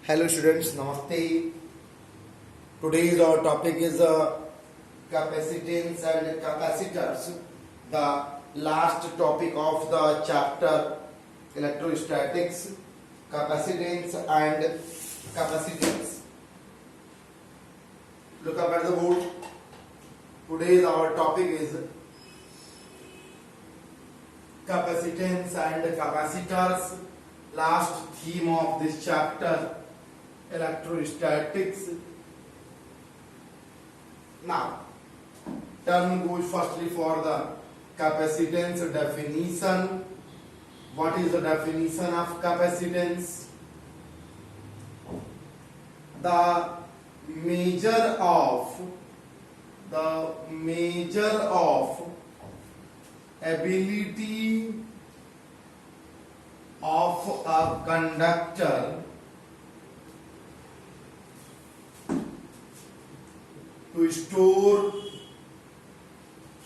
Hello students, Namaste. Today's our topic is capacitance and capacitors. The last topic of the chapter electrostatics, capacitance and capacitance. Look up at the board. Today's our topic is capacitance and capacitors. Last theme of this chapter, electrostatics. Now, turn goes firstly for the capacitance definition. What is the definition of capacitance? The measure of ability of a conductor to store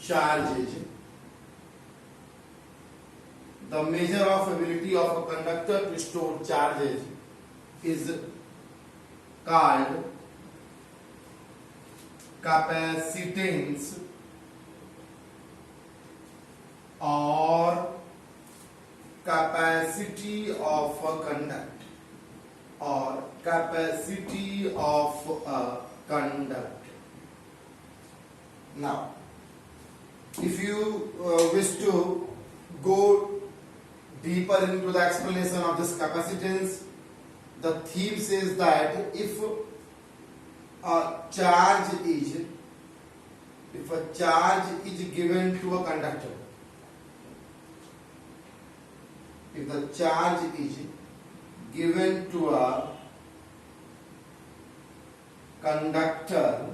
charges. The measure of ability of a conductor to store charges is called capacitance or capacity of a conductor or capacity of a conductor. Now, if you wish to go deeper into the explanation of this capacitance, the theme says that if a charge is given to a conductor, if the charge is given to a conductor,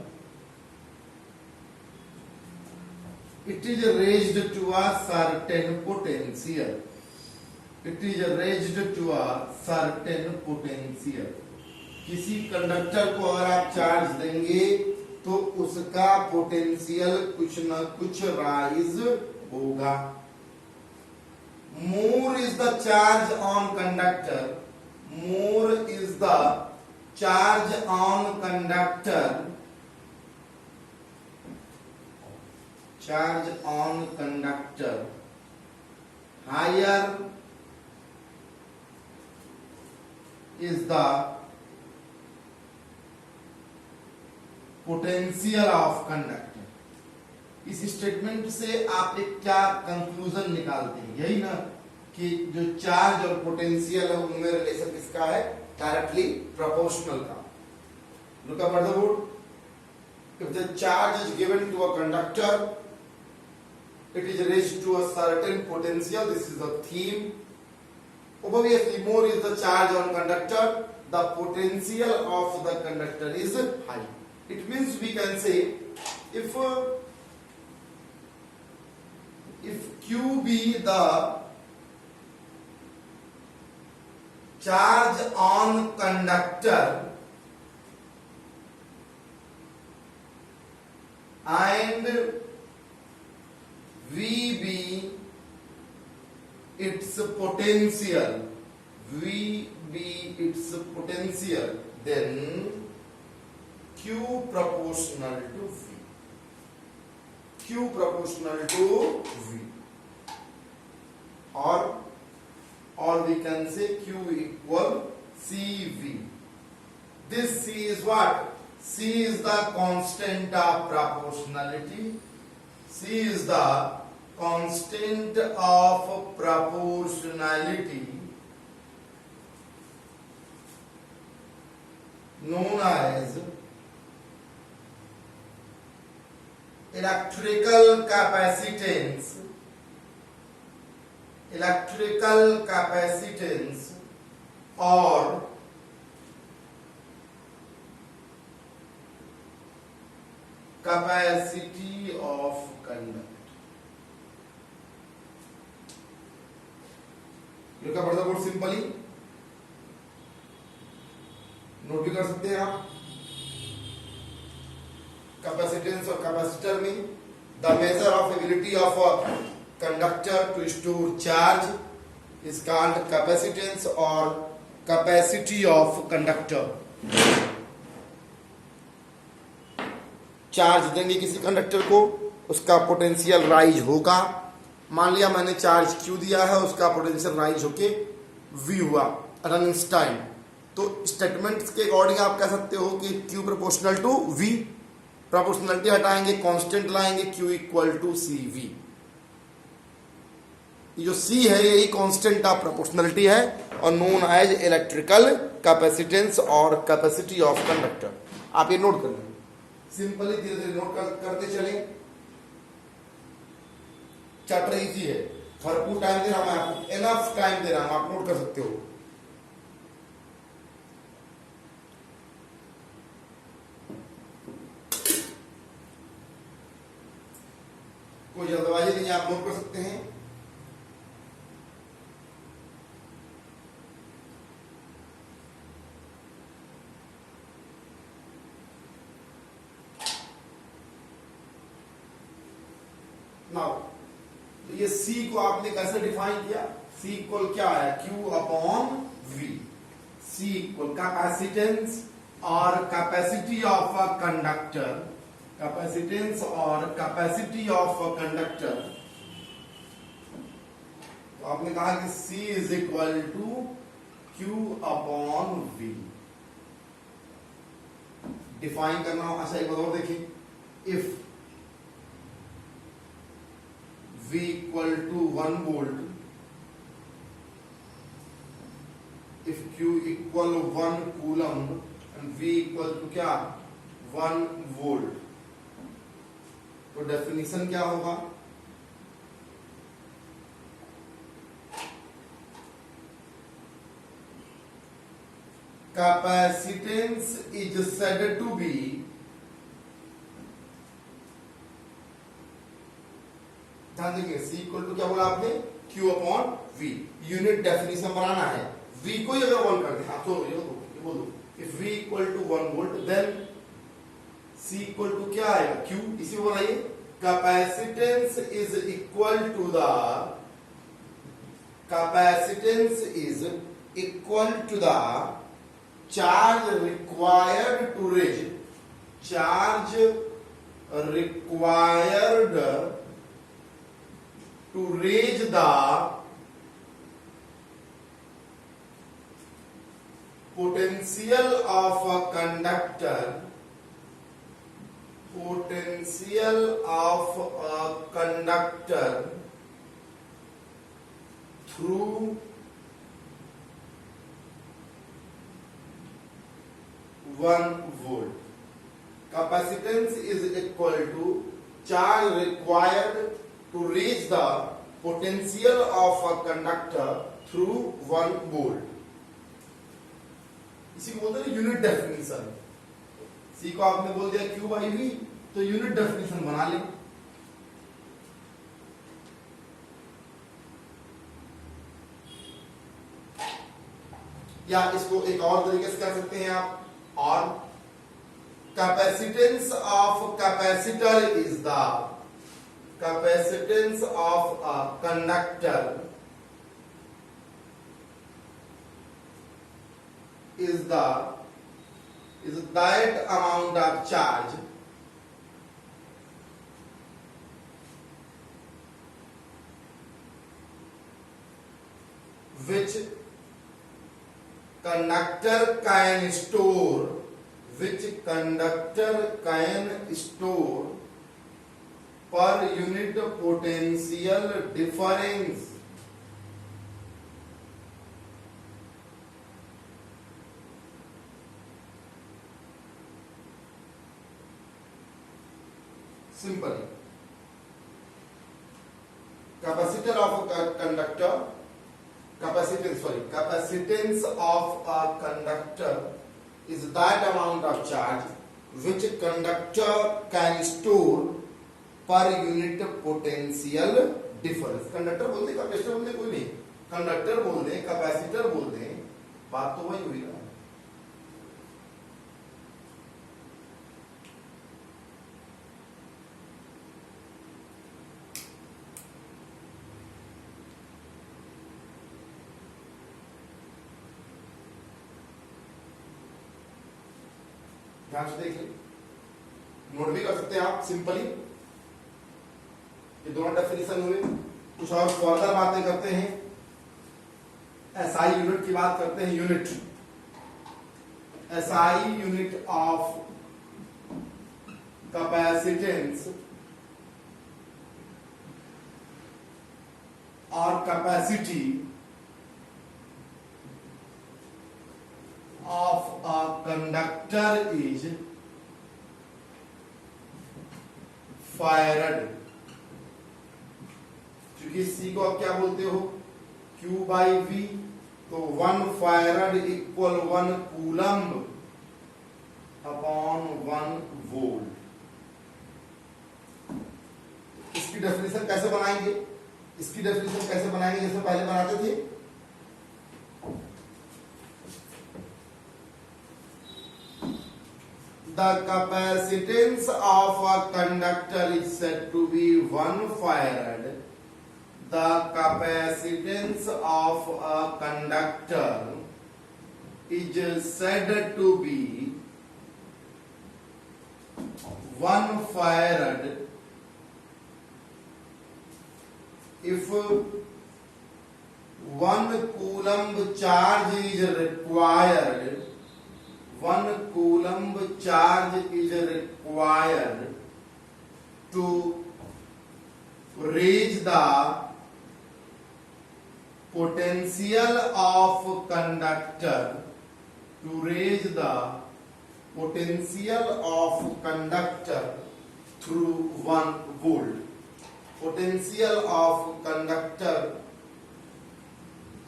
it is raised to a certain potential. It is raised to a certain potential. किसी conductor को अगर आप charge देंगे तो उसका potential कुछ न कुछ राइज होगा. More is the charge on conductor. More is the charge on conductor. Charge on conductor. Higher is the potential of conductor. इस स्टेटमेंट से आप एक क्या कंक्लूजन निकालते हैं? यही ना कि जो चार्ज और पोटेंशियल है उनमें रिलेशन किसका है? डायरेक्टली प्रोपोर्शनल का. Look up at the board. If the charge is given to a conductor, it is raised to a certain potential. This is the theme. Obviously, more is the charge on conductor, the potential of the conductor is high. It means we can say if Q be the charge on conductor and V be its potential, then Q proportional to V. Q proportional to V. Or we can say Q equal CV. This C is what? C is the constant of proportionality. C is the constant of proportionality known as electrical capacitance or capacity of conductor. Look up at the board simply. Note भी कर सकते हैं आप. Capacitance और capacitor में the measure of ability of a conductor to store charge is called capacitance or capacity of conductor, charge देंगे किसी conductor को, उसका पोटेंशियल राइज होगा। मान लिया मैंने चार्ज Q दिया है, उसका पोटेंशियल राइज होके V हुआ रनिंग टाइम। तो स्टेटमेंट्स के अकॉर्डिंग आप कह सकते हो कि Q proportional to V, proportionality हटाएंगे, कांस्टेंट लाएंगे, Q इक्वल टू CV। जो C है यही कांस्टेंट ऑफ प्रोपोर्शनलिटी है और नोन एज इलेक्ट्रिकल कैपेसिटेंस और कैपेसिटी ऑफ कंडक्टर। आप ये नोट कर लेंगे, सिंपली धीरे धीरे नोट करते चलें। चैप्टर इजी है, भरपूर टाइम दे रहा हूं मैं आपको, एनफ टाइम दे रहा हूं, आप नोट कर सकते हो। कोई जल्दबाजी नहीं है, आप नोट कर सकते हैं। नाउ ये C को आपने कैसे डिफाइन किया? C इक्वल क्या है? Q upon V। C equal capacitance और capacity of a conductor, capacitance और कैपेसिटी ऑफ अ कंडक्टर। तो आपने कहा कि C is equal to Q upon V। Define करना हो, अच्छा एक बार और देखिए, if V equal to 1 volt, if Q equal 1 coulomb and V equal to क्या 1 volt, तो डेफिनेशन क्या होगा? Capacitance is said to be ध्यान देंगे, C इक्वल टू क्या बोला आपने? Q upon V। Unit definition बनाना है, V को ही अगर 1 कर दे, आप तो ये बोल दो, if V equal to 1 volt then C equal to क्या आएगा? Q। इसी को बनाइए, capacitance is equal to the, capacitance is equal to the charge required to raise, charge required to raise the potential of a conductor, potential of a conductor through 1 volt. Capacitance is equal to charge required to reach the potential of a conductor through 1 volt. इसी को बोलते हैं unit definition. C को आपने बोल दिया Q by V, तो unit definition बना लें। या इसको एक और तरीके से कर सकते हैं आप, और capacitance of capacitor is the, capacitance of a conductor is that amount of charge which conductor can store, which conductor can store per unit potential difference simply capacitor of a conductor, capacitance of a conductor is that amount of charge which conductor can store per unit potential difference. Conductor बोल दे, capacitor बोल दे, कोई नहीं, conductor बोल दे, capacitor बोल दे, बात तो वही हुई ना। ध्यान से देख लें, नोट भी कर सकते हैं आप सिंपली। ये दोनों डेफिनेशन हुए। कुछ और फर्दर बातें करते हैं, एसआई यूनिट की बात करते हैं। Unit, SI unit of capacitance और capacity of a conductor is farad। क्योंकि C को आप क्या बोलते हो, Q by V, तो 1 farad equal 1 coulomb upon 1 volt. इसकी डेफिनेशन कैसे बनाएंगे, इसकी डेफिनेशन कैसे बनाएंगे जैसे पहले बनाते थे। The capacitance of a conductor is said to be 1 farad. The capacitance of a conductor is said to be 1 farad if 1 coulomb charge is required, 1 coulomb charge is required to raise the potential of conductor, to raise the potential of conductor through 1 volt, potential of conductor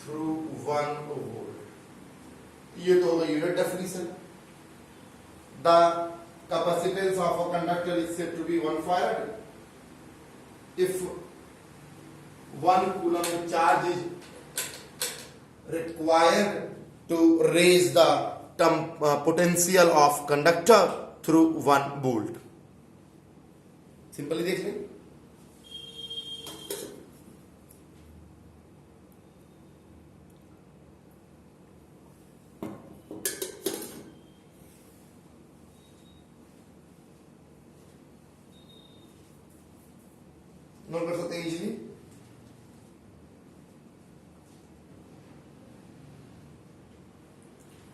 through 1 volt। ये तो होगा unit definition. The capacitance of a conductor is said to be 1 farad if 1 coulomb charge is required to raise the potential of conductor through 1 volt। Simply देख लें। Note कर सकते हैं easily.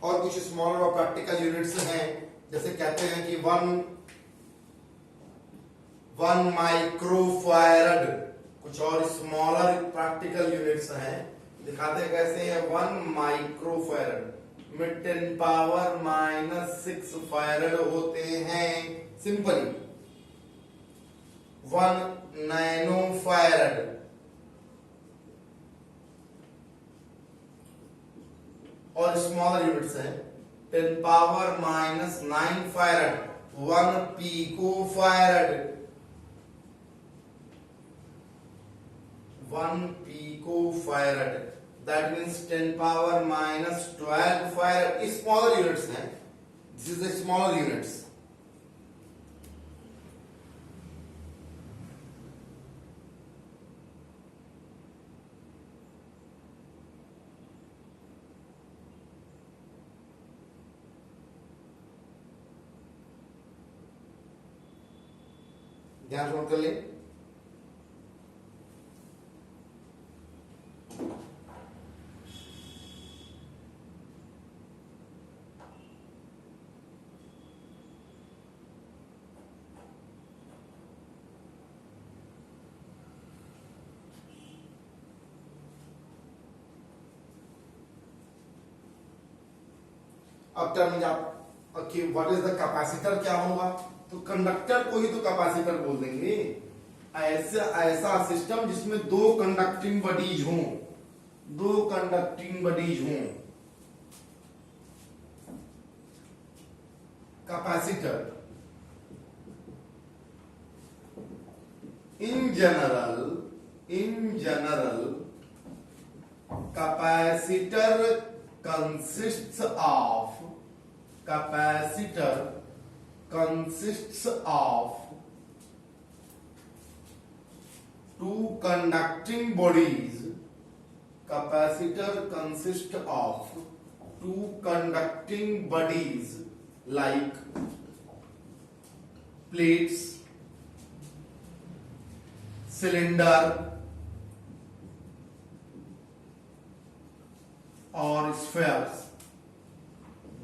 और कुछ स्मॉलर और प्रैक्टिकल यूनिट्स हैं, जैसे कहते हैं कि 1 माइक्रोफैरड। कुछ और स्मॉलर प्रैक्टिकल यूनिट्स हैं, दिखाते हैं कैसे हैं। 1 माइक्रोफैरड में 10 पावर -6 फैरड होते हैं। सिंपली 1 नैनो फैरड, और स्मॉलर यूनिट्स हैं 10 power -9 farad, 1 pico farad, 1 pico farad, that means 10 power -12 farad. Smaller units हैं, this is the smaller units. ध्यान से नोट कर लें। अब टर्म आप कि व्हाट इज द कैपेसिटर क्या होगा, तो कंडक्टर को ही तो कैपेसिटर बोल देंगे। ऐसा सिस्टम जिसमें 2 कंडक्टिंग बॉडीज हों, 2 कंडक्टिंग बॉडीज हों। Capacitor in general capacitor consists of 2 conducting bodies. Capacitor consists of 2 conducting bodies like plates, cylinder और स्फेयर्स,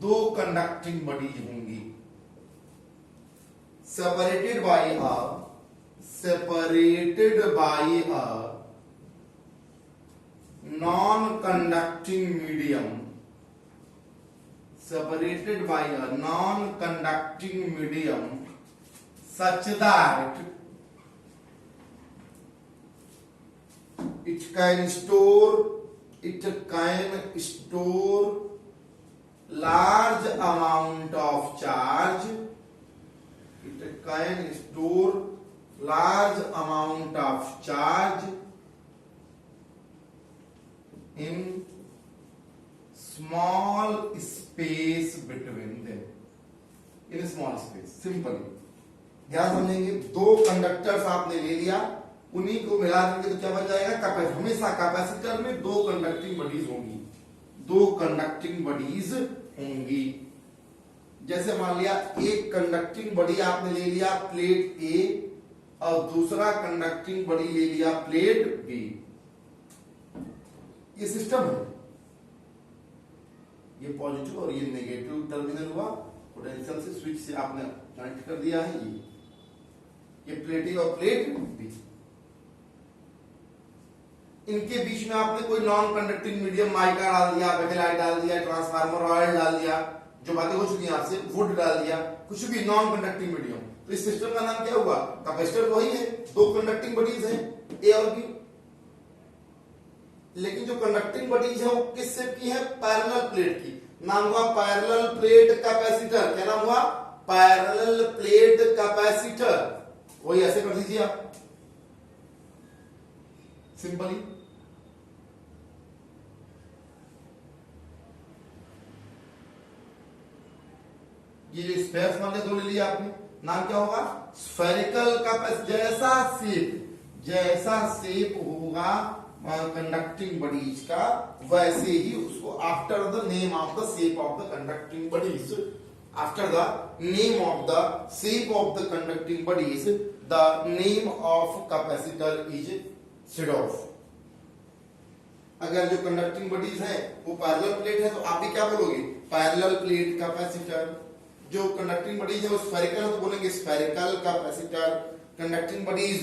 दो कंडक्टिंग बॉडीज होंगी separated by a non-conducting medium, separated by a non-conducting medium such that it can store large amount of charge. It can store large amount of charge in small space between them. In small space, simply. ध्यान समझेंगे, दो conductors आपने ले लिया, उन्हीं को मिला देंगे तो क्या बन जाएगा? हमेशा कैपेसिटर में दो कंडक्टिंग बॉडीज होंगी, दो कंडक्टिंग बॉडीज होंगी। जैसे मान लिया एक कंडक्टिंग बॉडी आपने ले लिया प्लेट ए और दूसरा कंडक्टिंग बॉडी ले लिया प्लेट बी। ये सिस्टम है, ये पॉजिटिव और ये नेगेटिव टर्मिनल हुआ, पोटेंशियल से स्विच से आपने कनेक्ट कर दिया है। ये प्लेट ए और प्लेट बी, इनके बीच में आपने कोई नॉन कंडक्टिंग मीडियम माइका डाल दिया, बेकेलाइट डाल दिया, ट्रांसफार्मर ऑयल डाल दिया, जो बातें हो चुकी हैं आपसे, वुड डाल दिया, कुछ भी नॉन कंडक्टिंग मीडियम, तो इस सिस्टम का नाम क्या हुआ? कैपेसिटर। वही है, दो कंडक्टिंग बॉडीज हैं ए और बी, लेकिन जो कंडक्टिंग बॉडीज है वो किस शेप की है? पैरेलल प्लेट की। नाम हुआ पैरेलल प्लेट कैपेसिटर। क्या नाम हुआ? Parallel plate capacitor. वही ऐसे कर दीजिए आप सिंपली। ये स्फेयर्स मान लिया, दो ले लिया आपने, नाम क्या होगा? Spherical capacitor. जैसा शेप होगा कंडक्टिंग बॉडीज का, वैसे ही उसको after the name of the shape of the conducting bodies, after the name of the shape of the conducting bodies, the name of capacitor is said of. अगर जो conducting bodies है वो parallel plate है तो आप भी क्या बोलोगे? Parallel plate capacitor. जो कंडक्टिंग बॉडीज है वो स्फेरिकल है तो बोलेंगे spherical capacitor. Conducting bodies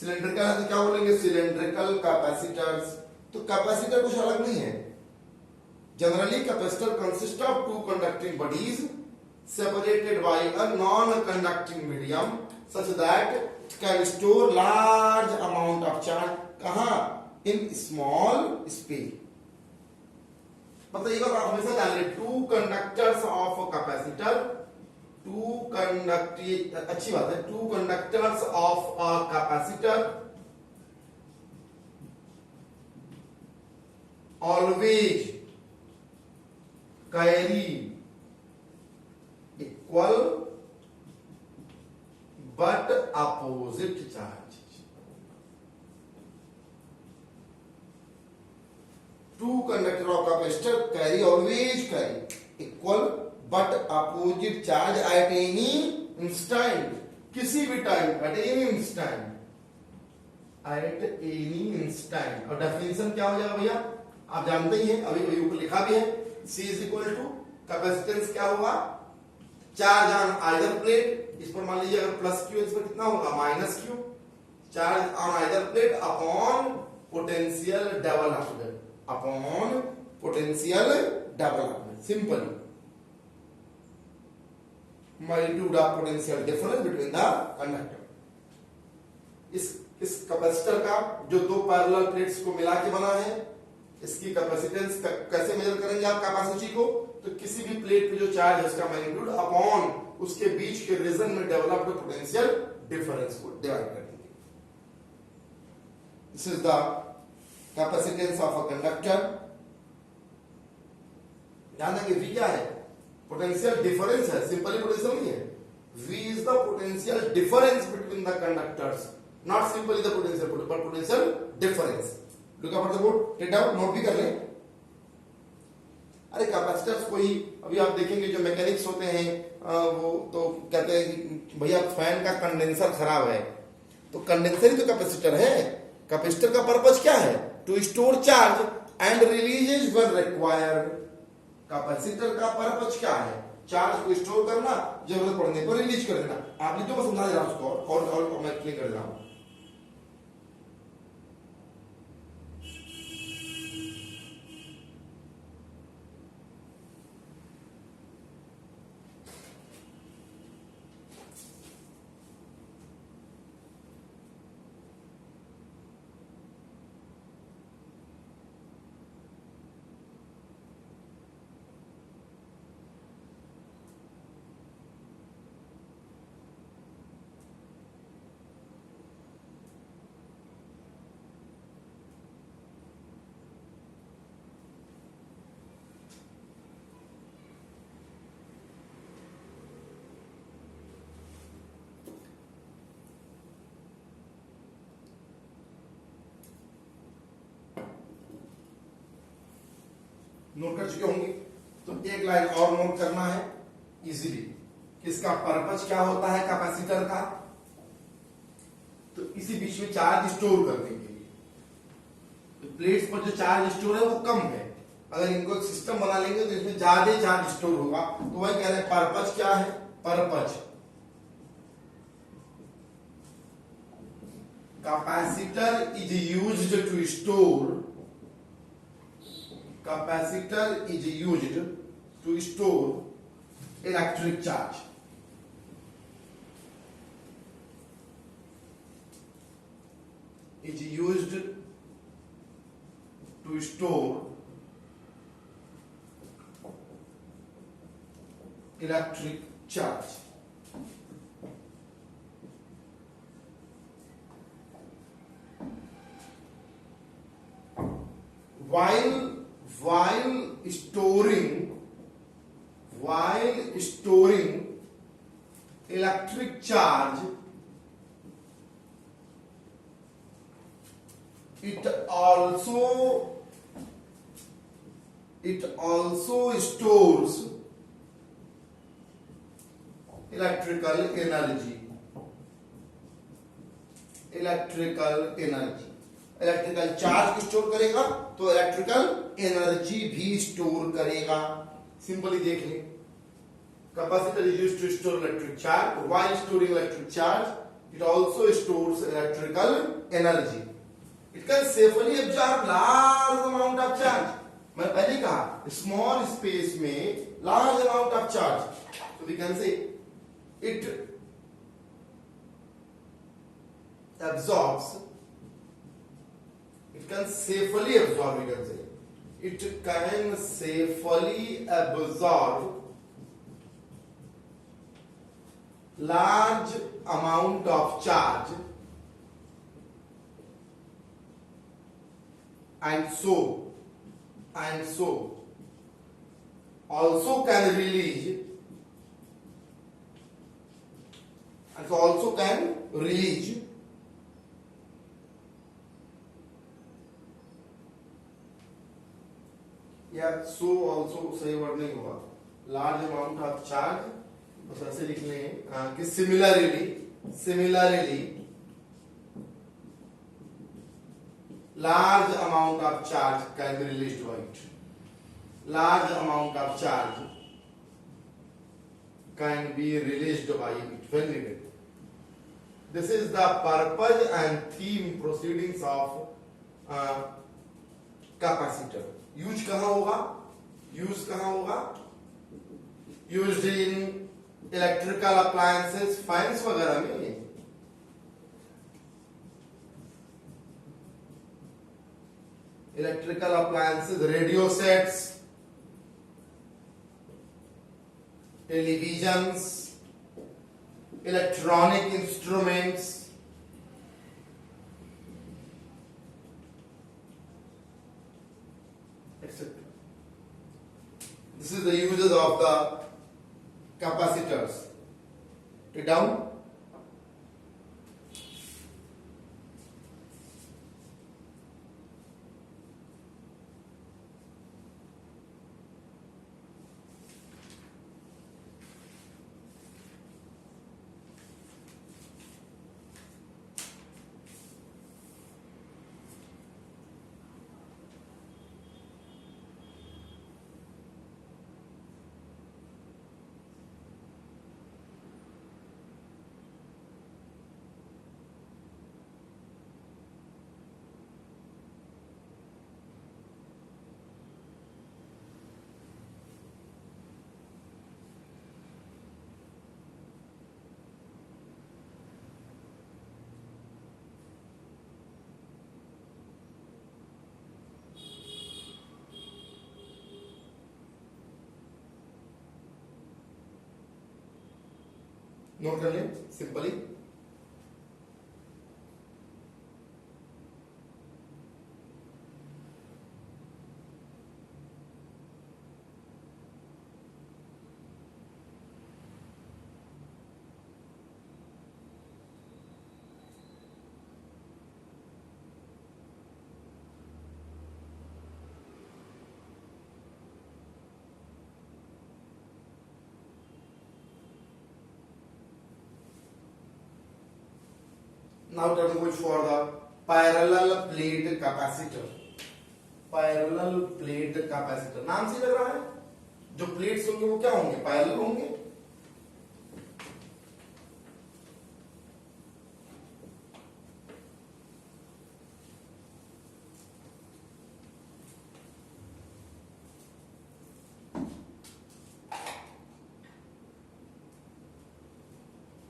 cylindrical है तो क्या बोलेंगे? Cylindrical capacitors. तो कैपेसिटर कुछ अलग नहीं है। Generally capacitor consist of two conducting bodies separated by a non-conducting medium such that it can store large amount of charge. कहाँ? In small space. मतलब एक बार हमेशा जान ले, टू कंडक्टर्स ऑफ कैपेसिटर, अच्छी बात है, two conductors of a capacitor always carry equal but opposite charge. Two conductor of capacitor always carry equal but opposite charge at any instant, किसी भी time, at any instant, at any instant। और definition क्या हो जाएगा भैया? आप जानते ही हैं, अभी ऊपर लिखा भी है, C is equal to capacitance क्या होगा? Charge on either plate. इस पर मान लीजिए अगर प्लस क्यू, इस पर कितना होगा? Minus Q. Charge on either plate upon potential developed, upon potential development. Simple magnitude of potential difference between the conductor। इस कैपेसिटर का जो दो पैरेलल प्लेट्स को मिला के बना है, इसकी कैपेसिटेंस कैसे मेजर करेंगे आप कैपेसिटी को? तो किसी भी प्लेट पे जो चार्ज है उसका मैग्नीट्यूड अपॉन उसके बीच के रीजन में डेवलप्ड पोटेंशियल डिफरेंस को डिवाइड कर देंगे। This is the capacitance of a conductor. ध्यान देंगे, V क्या है? पोटेंशियल डिफरेंस है, सिंपली पोटेंशियल नहीं है। V is the potential difference between the conductors, not simply the potential, but potential difference. Look up at the board, take down, note भी कर लें। अरे कैपेसिटर्स को ही अभी आप देखेंगे जो मैकेनिक्स होते हैं वो तो कहते हैं कि भैया फैन का कंडेंसर खराब है, तो कंडेंसर ही तो कैपेसिटर है। कैपेसिटर का पर्पज क्या है? To store charge and release when required. Capacitor का पर्पज क्या है? चार्ज को स्टोर करना, जरूरत पड़ने पर रिलीज कर देना। आपने जो मैं समझा दे रहा हूं उसको और मैं एक्सप्लेन कर रहा हूं। नोट कर चुके होंगे, तो एक लाइन और नोट करना है इजीली। इसका पर्पज क्या होता है कैपेसिटर का? तो इसी बीच में चार्ज स्टोर करने के लिए। तो प्लेट्स पर जो चार्ज स्टोर है वो कम है, अगर इनको एक सिस्टम बना लेंगे तो इसमें ज्यादा चार्ज स्टोर होगा। तो वही कह रहे हैं पर्पज क्या है? Purpose capacitor is used to store, capacitor is used to store electric charge. Is used to store electric charge. While storing electric charge, it also stores electrical energy. Electrical charge को store करेगा तो electrical energy भी store करेगा। Simply देख लें, capacitor is used to store electric charge, while storing electric charge it also stores electrical energy. It can safely absorb large amount of charge. मैं पहले कहा स्मॉल स्पेस में लार्ज अमाउंट ऑफ चार्ज, तो we can say it absorbs, it can safely absorb, we can say it can safely absorb large amount of charge and so also can release या so also सही word नहीं होगा, large amount of charge, बस ऐसे लिख लें कि similarly large amount of charge can be released by it. Large amount of charge can be released by it when needed. This is the purpose and theme proceedings of capacitor. Use कहां होगा? Used in electrical appliances, fans वगैरह में। Electrical appliances, radio sets, televisions, electronic instruments, etc. This is the uses of the capacitors. Take down. Note कर लें simply. Now turn goes for the parallel plate capacitor. Parallel plate capacitor नाम से लग रहा है, जो प्लेट्स होंगे वो क्या होंगे, पैरेलल होंगे।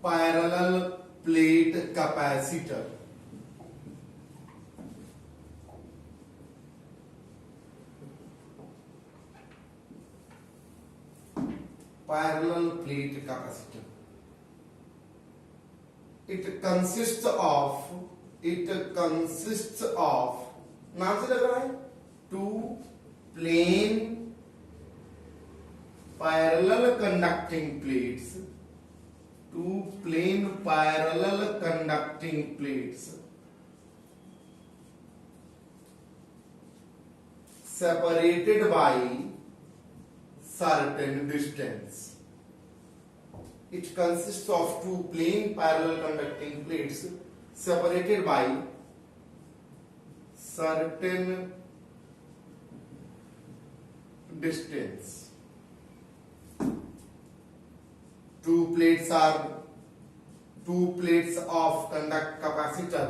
Parallel plate capacitor, parallel plate capacitor. It consists of नाम से लग रहा है, two plane parallel conducting plates, two plane parallel conducting plates separated by certain distance. It consists of two plane parallel conducting plates separated by certain distance. Two plates of conduct capacitor.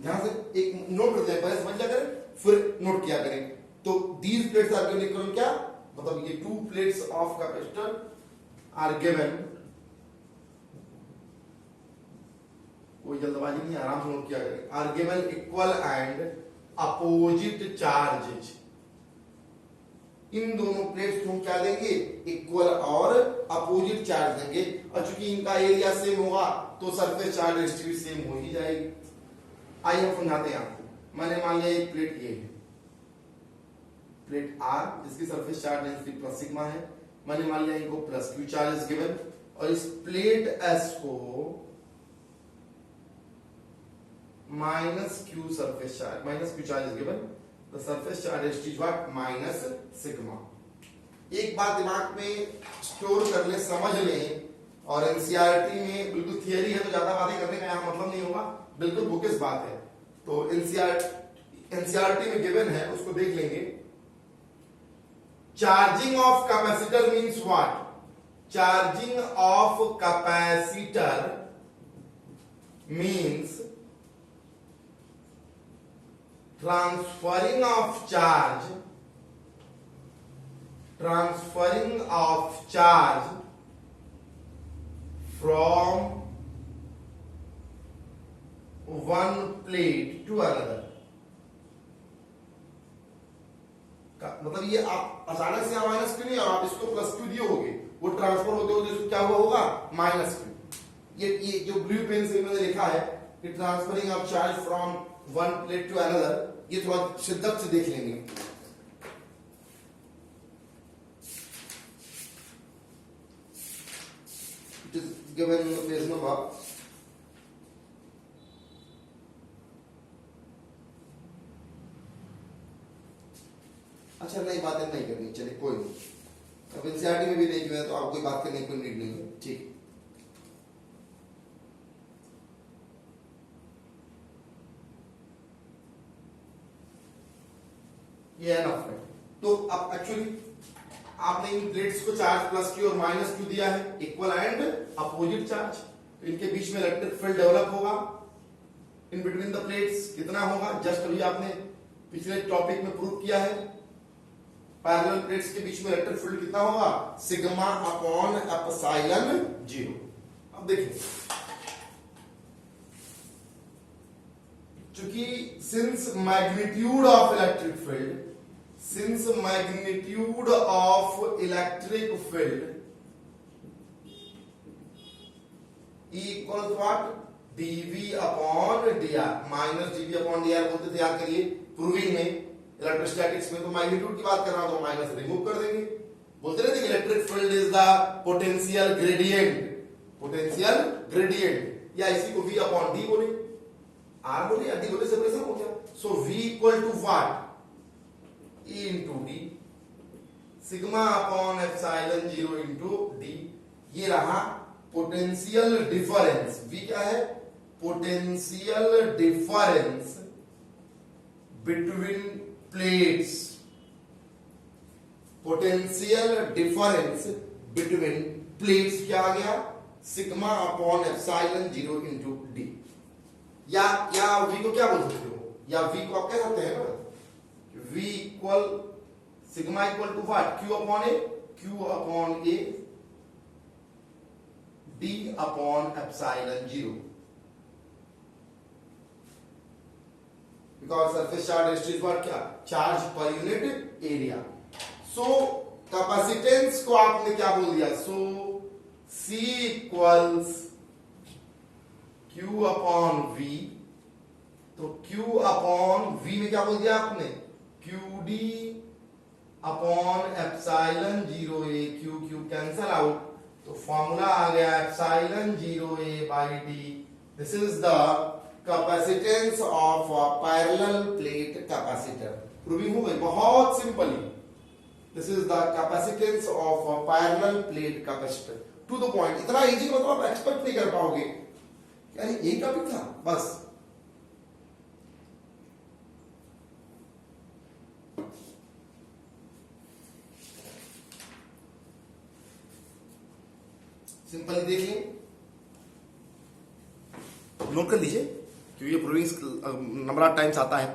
ध्यान से एक note करते हैं, पहले समझ लिया करें फिर नोट किया करें। तो these plates are given, क्या मतलब, ये two plates of capacitor are given, कोई जल्दबाजी नहीं, आराम से नोट किया करें, are given equal and opposite charges। इन दोनों प्लेट्स को क्या देंगे, इक्वल और अपोजिट चार्ज देंगे, और चूंकि इनका एरिया सेम होगा तो सरफेस चार्ज डिस्ट्रीब्यूट सेम हो ही जाएगी। आइए हम समझाते हैं आपको। मैंने मान लिया एक प्लेट ये है, प्लेट आर जिसकी surface charge density plus sigma है, मैंने मान लिया इनको प्लस क्यू चार्ज गिवन, और इस प्लेट एस को minus Q surface charge, minus Q charge given, the surface charge density is what, minus sigma. एक बात दिमाग में स्टोर कर ले, समझ लें, और एनसीईआरटी में बिल्कुल थियरी है तो ज्यादा बातें करने का यहाँ मतलब नहीं होगा, बिल्कुल बुकिश बात है। तो एनसीईआरटी में गिवन है, उसको देख लेंगे। Charging of capacitor means what, charging of capacitor means transferring of charge from one plate to another। मतलब ये आप अचानक से माइनस क्यू नहीं, और आप इसको प्लस क्यू दिए होगे, वो ट्रांसफर होते होते इसको क्या हुआ होगा, माइनस क्यू। ये जो ब्लू पेन से मैंने लिखा है कि transferring of charge from one plate to another, ये थोड़ा शिद्दत से देख लेंगे। It is given in the page number, अच्छा नई बातें नहीं करनी, चलिए कोई नहीं, अब एनसीईआरटी में भी नहीं जो है तो आपको कोई बात करने की कोई नीड नहीं है, ठीक। ये एनफ है। तो अब एक्चुअली आपने इन प्लेट्स को चार्ज प्लस क्यू और माइनस क्यू दिया है, इक्वल एंड अपोजिट चार्ज, तो इनके बीच में इलेक्ट्रिक फील्ड डेवलप होगा इन बिटवीन द प्लेट्स। कितना होगा, जस्ट अभी आपने पिछले टॉपिक में प्रूव किया है, पैरेलल प्लेट्स के बीच में इलेक्ट्रिक फील्ड कितना होगा, सिग्मा अपॉन एप्सिलॉन 0। अब देखिए, चूंकि since magnitude of electric field E equal what, dV upon dr, minus dV upon dr बोलते थे, याद करिए प्रूविंग में, इलेक्ट्रोस्टैटिक्स में तो मैग्नीट्यूड की बात कर रहा हूं तो माइनस रिमूव कर देंगे। बोलते रहते electric field is the potential gradient, potential gradient, या इसी को V अपॉन d बोले, R बोले या D बोले, सेपरेशन हो गया। So V equal to what, E into D, sigma upon epsilon 0 into D. ये रहा पोटेंशियल डिफरेंस। V क्या है, potential difference between plates, potential difference between plates क्या आ गया, sigma upon epsilon 0 into D. या V को क्या बोल सकते हो, या V को आप कह सकते हैं ना, V equal sigma equal to what, Q upon A, Q upon A D upon epsilon 0, because surface charge density is what, क्या, चार्ज पर यूनिट एरिया। सो कैपेसिटेंस को आपने क्या बोल दिया, so C equals Q upon V, तो Q upon V में क्या बोल दिया आपने, QD upon epsilon 0A, Q cancel out, तो फॉर्मूला आ गया epsilon 0A by D. This is the capacitance of a parallel plate capacitor. Proving हो गई बहुत simply. This is the capacitance of a parallel plate capacitor, to the point. इतना easy मतलब आप expect नहीं कर पाओगे, यानी एक टॉपिक था बस। सिंपली देख लें, नोट कर लीजिए क्योंकि ये प्रूविंग नंबर ऑफ टाइम्स आता है।